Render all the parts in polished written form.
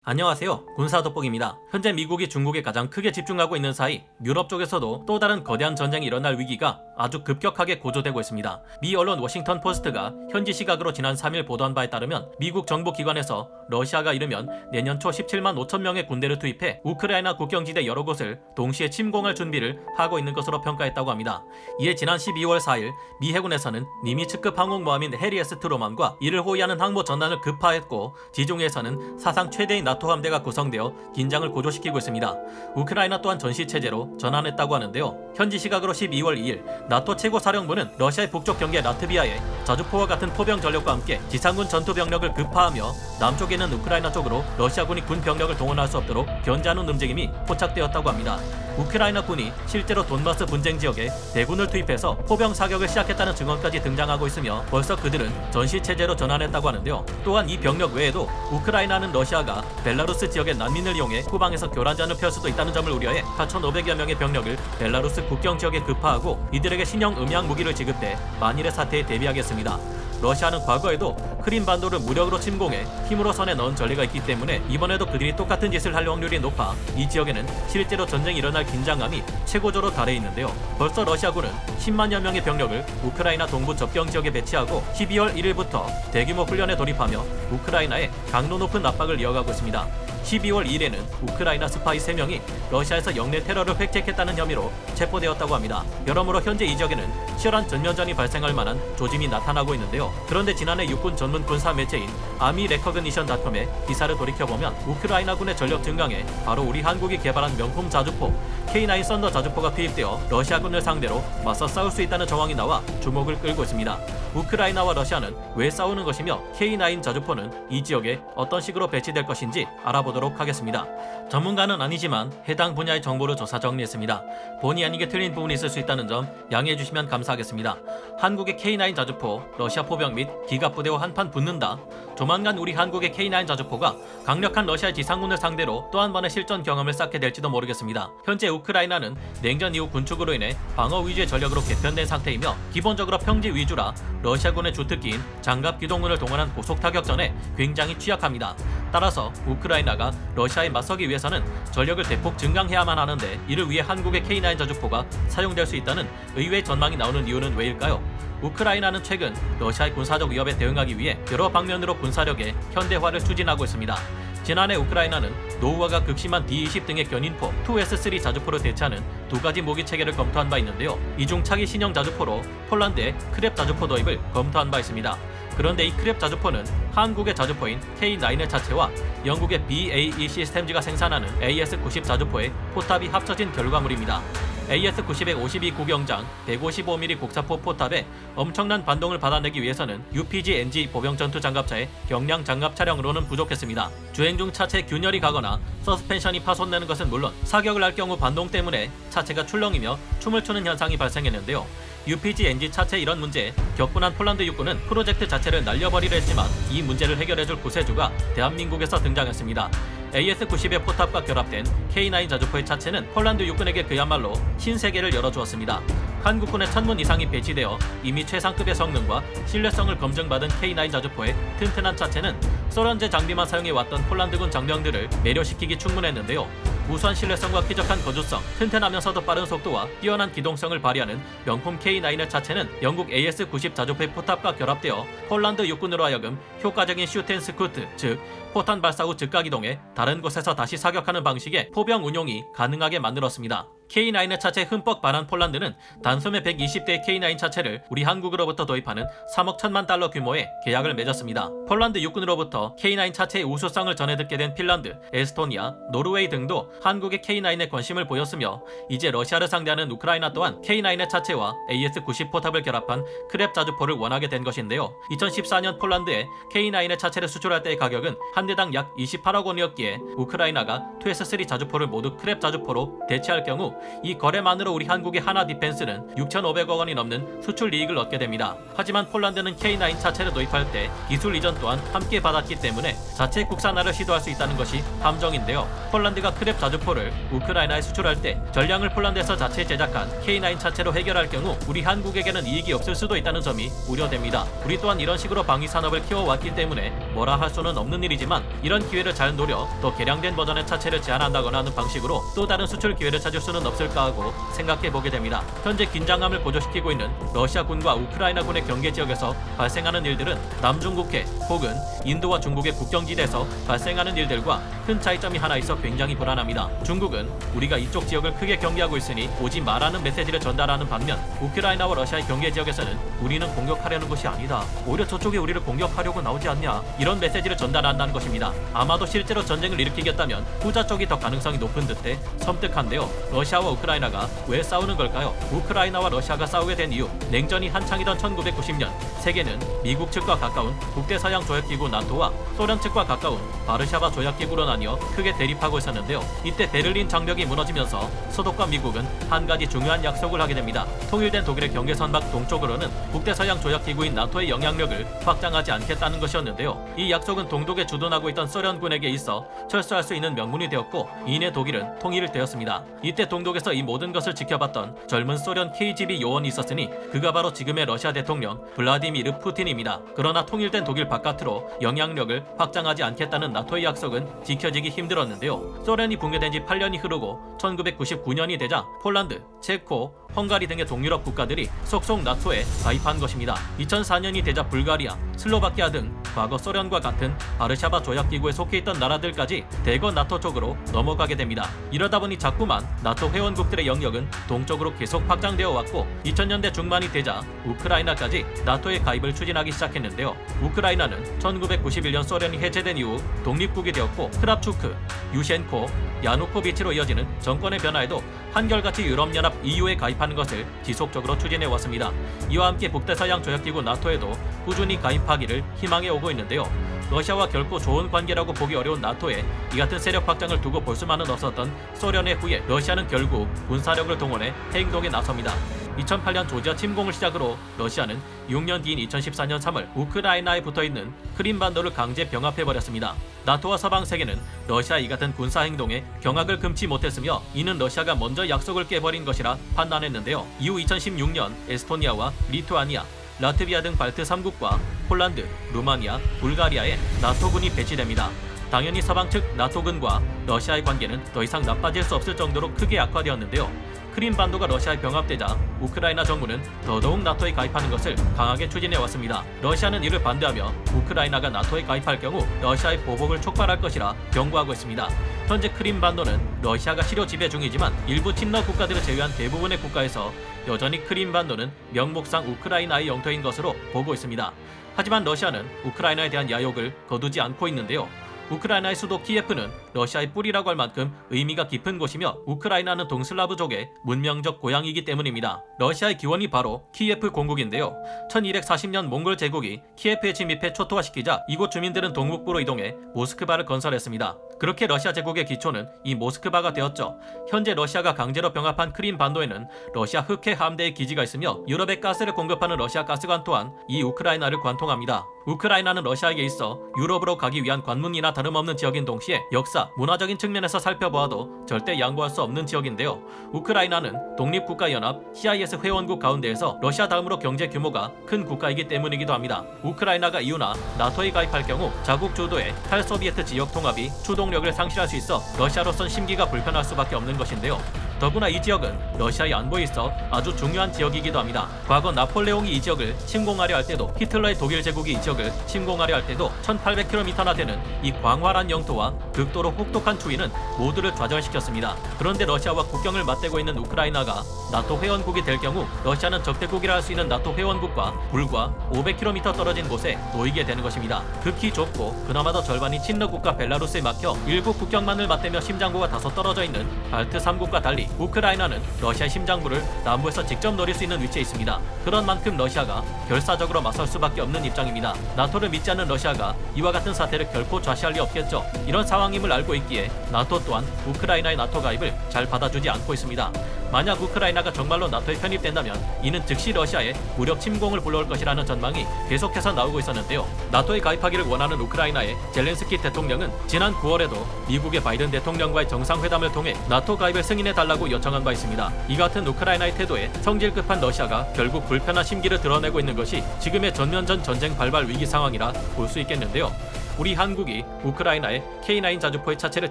안녕하세요. 군사돋보기입니다. 현재 미국이 중국에 가장 크게 집중하고 있는 사이 유럽 쪽에서도 또 다른 거대한 전쟁이 일어날 위기가 아주 급격하게 고조되고 있습니다. 미 언론 워싱턴 포스트가 현지 시각으로 지난 3일 보도한 바에 따르면 미국 정부 기관에서 러시아가 이르면 내년 초 17만 5천 명의 군대를 투입해 우크라이나 국경지대 여러 곳을 동시에 침공할 준비를 하고 있는 것으로 평가했다고 합니다. 이에 지난 12월 4일 미 해군에서는 니미츠급 항공모함인 해리에스 트로만과 이를 호위하는 항모 전단을 급파했고 지중해에서는 사상 최대의 나토 함대가 구성되어 긴장을 고조시키고 있습니다. 우크라이나 또한 전시체제로 전환했다고 하는데요. 현지 시각으로 12월 2일 나토 최고사령부는 러시아의 북쪽 경계 라트비아에 자주포와 같은 포병 전력과 함께 지상군 전투 병력을 급파하며 남쪽에 있는 우크라이나 쪽으로 러시아군이 군 병력을 동원할 수 없도록 견제하는 움직임이 포착되었다고 합니다. 우크라이나 군이 실제로 돈바스 분쟁 지역에 대군을 투입해서 포병 사격을 시작했다는 증언까지 등장하고 있으며 벌써 그들은 전시체제로 전환했다고 하는데요. 또한 이 병력 외에도 우크라이나는 러시아가 벨라루스 지역의 난민을 이용해 후방에서 교란전을 펼 수도 있다는 점을 우려해 4,500여 명의 병력을 벨라루스 국경 지역에 급파하고 이들에게 신형 음향 무기를 지급해 만일의 사태에 대비하겠습니다. 러시아는 과거에도 크림반도를 무력으로 침공해 힘으로 손에 넣은 전례가 있기 때문에 이번에도 그들이 똑같은 짓을 할 확률이 높아 이 지역에는 실제로 전쟁이 일어날 긴장감이 최고조로 달해 있는데요. 벌써 러시아군은 10만여 명의 병력을 우크라이나 동부 접경 지역에 배치하고 12월 1일부터 대규모 훈련에 돌입하며 우크라이나에 강도 높은 압박을 이어가고 있습니다. 12월 2일에는 우크라이나 스파이 3명이 러시아에서 영내 테러를 획책했다는 혐의로 체포되었다고 합니다. 여러모로 현재 이 지역에는 치열한 전면전이 발생할 만한 조짐이 나타나고 있는데요. 그런데 지난해 육군 전문 군사 매체인 아미레커그니션닷컴의 기사를 돌이켜보면 우크라이나군의 전력 증강에 바로 우리 한국이 개발한 명품 자주포 K9 썬더 자주포가 투입되어 러시아군을 상대로 맞서 싸울 수 있다는 정황이 나와 주목을 끌고 있습니다. 우크라이나와 러시아는 왜 싸우는 것이며 K9 자주포는 이 지역에 어떤 식으로 배치될 것인지 알아보도록 하겠습니다. 전문가는 아니지만 해당 분야의 정보를 조사 정리했습니다. 본의 아니게 틀린 부분이 있을 수 있다는 점 양해해 주시면 감사하겠습니다. 한국의 K9 자주포, 러시아 포병 및 기갑부대와 한판 붙는다. 조만간 우리 한국의 K9 자주포가 강력한 러시아 지상군을 상대로 또 한 번의 실전 경험을 쌓게 될지도 모르겠습니다. 현재 우크라이나는 냉전 이후 군축으로 인해 방어 위주의 전력으로 개편된 상태이며 기본적으로 평지 위주라 러시아군의 주특기인 장갑 기동군을 동원한 고속타격전에 굉장히 취약합니다. 따라서 우크라이나가 러시아에 맞서기 위해서는 전력을 대폭 증강해야만 하는데 이를 위해 한국의 K9 자주포가 사용될 수 있다는 의외의 전망이 나오는 이유는 왜일까요? 우크라이나는 최근 러시아의 군사적 위협에 대응하기 위해 여러 방면으로 군사력의 현대화를 추진하고 있습니다. 지난해 우크라이나는 노후화가 극심한 D-20 등의 견인포 2S3 자주포를 대체하는 두 가지 무기 체계를 검토한 바 있는데요. 이 중 차기 신형 자주포로 폴란드의 크랩 자주포 도입을 검토한 바 있습니다. 그런데 이 크랩 자주포는 한국의 자주포인 K9의 자체와 영국의 BAE 시스템즈가 생산하는 AS-90 자주포의 포탑이 합쳐진 결과물입니다. AS-90의 52 구경장 155mm 곡사포 포탑에 엄청난 반동을 받아내기 위해서는 UPG-NG 보병 전투 장갑차의 경량 장갑 차량으로는 부족했습니다. 주행 중 차체 균열이 가거나 서스펜션이 파손되는 것은 물론 사격을 할 경우 반동 때문에 차체가 출렁이며 춤을 추는 현상이 발생했는데요. UPG-NG 차체 이런 문제에 격분한 폴란드 육군은 프로젝트 자체를 날려버리려 했지만 이 문제를 해결해줄 구세주가 대한민국에서 등장했습니다. AS-90의 포탑과 결합된 K9 자주포의 차체는 폴란드 육군에게 그야말로 신세계를 열어주었습니다. 한국군의 1000문 이상이 배치되어 이미 최상급의 성능과 신뢰성을 검증받은 K9 자주포의 튼튼한 차체는 소련제 장비만 사용해왔던 폴란드군 장병들을 매료시키기 충분했는데요. 우수한 신뢰성과 쾌적한 거주성, 튼튼하면서도 빠른 속도와 뛰어난 기동성을 발휘하는 명품 K9의 차체는 영국 AS-90 자주포의 포탑과 결합되어 폴란드 육군으로 하여금 효과적인 슈텐스쿠트, 즉 포탄 발사 후 즉각 이동해 다른 곳에서 다시 사격하는 방식의 포병 운용이 가능하게 만들었습니다. K9의 차체에 흠뻑 반한 폴란드는 단숨에 120대의 K9 차체를 우리 한국으로부터 도입하는 3억 1천만 달러 규모의 계약을 맺었습니다. 폴란드 육군으로부터 K9 차체의 우수성을 전해 듣게 된 핀란드, 에스토니아, 노르웨이 등도 한국의 K9에 관심을 보였으며 이제 러시아를 상대하는 우크라이나 또한 K9의 차체와 AS-90 포탑을 결합한 크랩 자주포를 원하게 된 것인데요. 2014년 폴란드에 K9의 차체를 수출할 때의 가격은 한 대당 약 28억 원이었기에 우크라이나가 2S3 자주포를 모두 크랩 자주포로 대체할 경우 이 거래만으로 우리 한국의 하나 디펜스는 6,500억 원이 넘는 수출 이익을 얻게 됩니다. 하지만 폴란드는 K9 차체를 도입할 때 기술 이전 또한 함께 받았기 때문에 자체 국산화를 시도할 수 있다는 것이 함정인데요. 폴란드가 크랩 자주포를 우크라이나에 수출할 때 전량을 폴란드에서 자체 제작한 K9 차체로 해결할 경우 우리 한국에게는 이익이 없을 수도 있다는 점이 우려됩니다. 우리 또한 이런 식으로 방위 산업을 키워왔기 때문에 뭐라 할 수는 없는 일이지만 이런 기회를 잘 노려 더 개량된 버전의 차체를 제한한다거나 하는 방식으로 또 다른 수출 기회를 찾을 수는 없을까 하고 생각해보게 됩니다. 현재 긴장감을 고조시키고 있는 러시아군과 우크라이나군의 경계 지역에서 발생하는 일들은 남중국해 혹은 인도와 중국의 국경지대에서 발생하는 일들과 큰 차이점이 하나 있어 굉장히 불안합니다. 중국은 우리가 이쪽 지역을 크게 경계하고 있으니 오지 말라는 메시지를 전달하는 반면 우크라이나와 러시아의 경계 지역에서는 우리는 공격하려는 것이 아니다. 오히려 저쪽에 우리를 공격하려고 나오지 않냐. 이런 메시지를 전달한다는 것입니다. 아마도 실제로 전쟁을 일으키겠다면 후자 쪽이 더 가능성이 높은 듯해 섬뜩한데요. 러시아와 우크라이나가 왜 싸우는 걸까요? 우크라이나와 러시아가 싸우게 된 이유, 냉전이 한창이던 1990년 세계는 미국 측과 가까운 북대서양 조약기구 나토와 소련 측과 가까운 바르샤바 조약기구로 나뉘어 크게 대립하고 있었는데요. 이때 베를린 장벽이 무너지면서 서독과 미국은 한 가지 중요한 약속을 하게 됩니다. 통일된 독일의 경계선박 동쪽으로는 북대서양 조약기구인 나토의 영향력을 확장하지 않겠다는 것이었는데요. 이 약속은 동독에 주둔하고 있던 소련군에게 있어 철수할 수 있는 명분이 되었고 이내 독일은 통일되었습니다. 이때 동독에서 이 모든 것을 지켜봤던 젊은 소련 KGB 요원이 있었으니 그가 바로 지금의 러시아 대통령 블라디미르 푸틴입니다. 그러나 통일된 독일 바깥으로 영향력을 확장하지 않겠다는 나토의 약속은 지켜지기 힘들었는데요. 소련이 붕괴된 지 8년이 흐르고 1999년이 되자 폴란드, 체코, 헝가리 등의 동유럽 국가들이 속속 나토에 가입한 것입니다. 2004년이 되자 불가리아, 슬로바키아 등 과거 소련과 같은 바르샤바 조약기구에 속해 있던 나라들까지 대거 나토 쪽으로 넘어가게 됩니다. 이러다 보니 자꾸만 나토 회원국들의 영역은 동쪽으로 계속 확장되어 왔고 2000년대 중반이 되자 우크라이나까지 나토의 가입을 추진하기 시작했는데요. 우크라이나는 1991년 소련이 해체된 이후 독립국이 되었고 크랍추크, 유셴코, 야누코비치로 이어지는 정권의 변화에도 한결같이 유럽연합 EU에 가입하는 것을 지속적으로 추진해 왔습니다. 이와 함께 북대서양 조약기구 나토에도 꾸준히 가입하기를 희망해 오고 있는데요. 러시아와 결코 좋은 관계라고 보기 어려운 나토에 이 같은 세력 확장을 두고 볼 수만은 없었던 소련의 후예 러시아는 결국 군사력을 동원해 행동에 나섭니다. 2008년 조지아 침공을 시작으로 러시아는 6년 뒤인 2014년 3월 우크라이나에 붙어있는 크림반도를 강제 병합해버렸습니다. 나토와 서방 세계는 러시아의 이 같은 군사행동에 경악을 금치 못했으며 이는 러시아가 먼저 약속을 깨버린 것이라 판단했는데요. 이후 2016년 에스토니아와 리투아니아, 라트비아 등 발트 3국과 폴란드, 루마니아, 불가리아에 나토군이 배치됩니다. 당연히 서방 측 나토군과 러시아의 관계는 더 이상 나빠질 수 없을 정도로 크게 악화되었는데요. 크림반도가 러시아에 병합되자 우크라이나 정부는 더더욱 나토에 가입하는 것을 강하게 추진해왔습니다. 러시아는 이를 반대하며 우크라이나가 나토에 가입할 경우 러시아의 보복을 촉발할 것이라 경고하고 있습니다. 현재 크림반도는 러시아가 실효 지배 중이지만 일부 친러 국가들을 제외한 대부분의 국가에서 여전히 크림반도는 명목상 우크라이나의 영토인 것으로 보고 있습니다. 하지만 러시아는 우크라이나에 대한 야욕을 거두지 않고 있는데요. 우크라이나의 수도 키예프는 러시아의 뿌리라고 할 만큼 의미가 깊은 곳이며 우크라이나는 동슬라브족의 문명적 고향이기 때문입니다. 러시아의 기원이 바로 키예프 공국인데요. 1240년 몽골 제국이 키예프에 침입해 초토화시키자 이곳 주민들은 동북부로 이동해 모스크바를 건설했습니다. 그렇게 러시아 제국의 기초는 이 모스크바가 되었죠. 현재 러시아가 강제로 병합한 크림 반도에는 러시아 흑해 함대의 기지가 있으며 유럽에 가스를 공급하는 러시아 가스관 또한 이 우크라이나를 관통합니다. 우크라이나는 러시아에게 있어 유럽으로 가기 위한 관문이나 다름없는 지역인 동시에 역사, 문화적인 측면에서 살펴보아도 절대 양보할 수 없는 지역인데요. 우크라이나는 독립국가연합 CIS 회원국 가운데에서 러시아 다음으로 경제 규모가 큰 국가이기 때문이기도 합니다. 우크라이나가 EU나 나토에 가입할 경우 자국 주도의 탈소비에트 지역 통합이 추동력을 상실할 수 있어 러시아로선 심기가 불편할 수밖에 없는 것인데요. 더구나 이 지역은 러시아의 안보에 있어 아주 중요한 지역이기도 합니다. 과거 나폴레옹이 이 지역을 침공하려 할 때도 히틀러의 독일 제국이 이 지역을 침공하려 할 때도 1800km나 되는 이 광활한 영토와 극도로 혹독한 추위는 모두를 좌절시켰습니다. 그런데 러시아와 국경을 맞대고 있는 우크라이나가 나토 회원국이 될 경우 러시아는 적대국이라 할 수 있는 나토 회원국과 불과 500km 떨어진 곳에 놓이게 되는 것입니다. 극히 좁고 그나마도 절반이 친러국가 벨라루스에 막혀 일부 국경만을 맞대며 심장부가 다소 떨어져 있는 발트 3국과 달리 우크라이나는 러시아의 심장부를 남부에서 직접 노릴 수 있는 위치에 있습니다. 그런 만큼 러시아가 결사적으로 맞설 수밖에 없는 입장입니다. 나토를 믿지 않는 러시아가 이와 같은 사태를 결코 좌시할 리 없겠죠. 이런 상황임을 알고 있기에 나토 또한 우크라이나의 나토 가입을 잘 받아주지 않고 있습니다. 만약 우크라이나가 정말로 나토에 편입된다면 이는 즉시 러시아의 무력 침공을 불러올 것이라는 전망이 계속해서 나오고 있었는데요. 나토에 가입하기를 원하는 우크라이나의 젤렌스키 대통령은 지난 9월에도 미국의 바이든 대통령과의 정상회담을 통해 나토 가입을 승인해달라고 요청한 바 있습니다. 이 같은 우크라이나의 태도에 성질 급한 러시아가 결국 불편한 심기를 드러내고 있는 것이 지금의 전면전 전쟁 발발 위기 상황이라 볼 수 있겠는데요. 우리 한국이 우크라이나에 K9 자주포의 차체를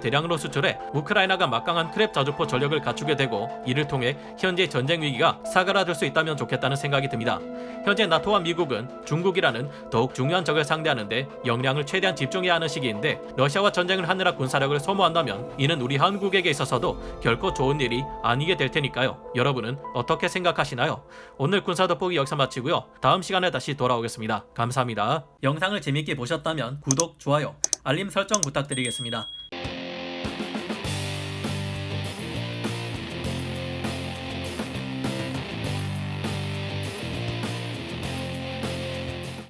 대량으로 수출해 우크라이나가 막강한 크랩 자주포 전력을 갖추게 되고 이를 통해 현재 전쟁 위기가 사그라들 수 있다면 좋겠다는 생각이 듭니다. 현재 나토와 미국은 중국이라는 더욱 중요한 적을 상대하는데 역량을 최대한 집중해야 하는 시기인데 러시아와 전쟁을 하느라 군사력을 소모한다면 이는 우리 한국에게 있어서도 결코 좋은 일이 아니게 될 테니까요. 여러분은 어떻게 생각하시나요? 오늘 군사 돋보기 여기서 마치고요. 다음 시간에 다시 돌아오겠습니다. 감사합니다. 영상을 재밌게 보셨다면 구독, 좋아요, 알림 설정 부탁드리겠습니다.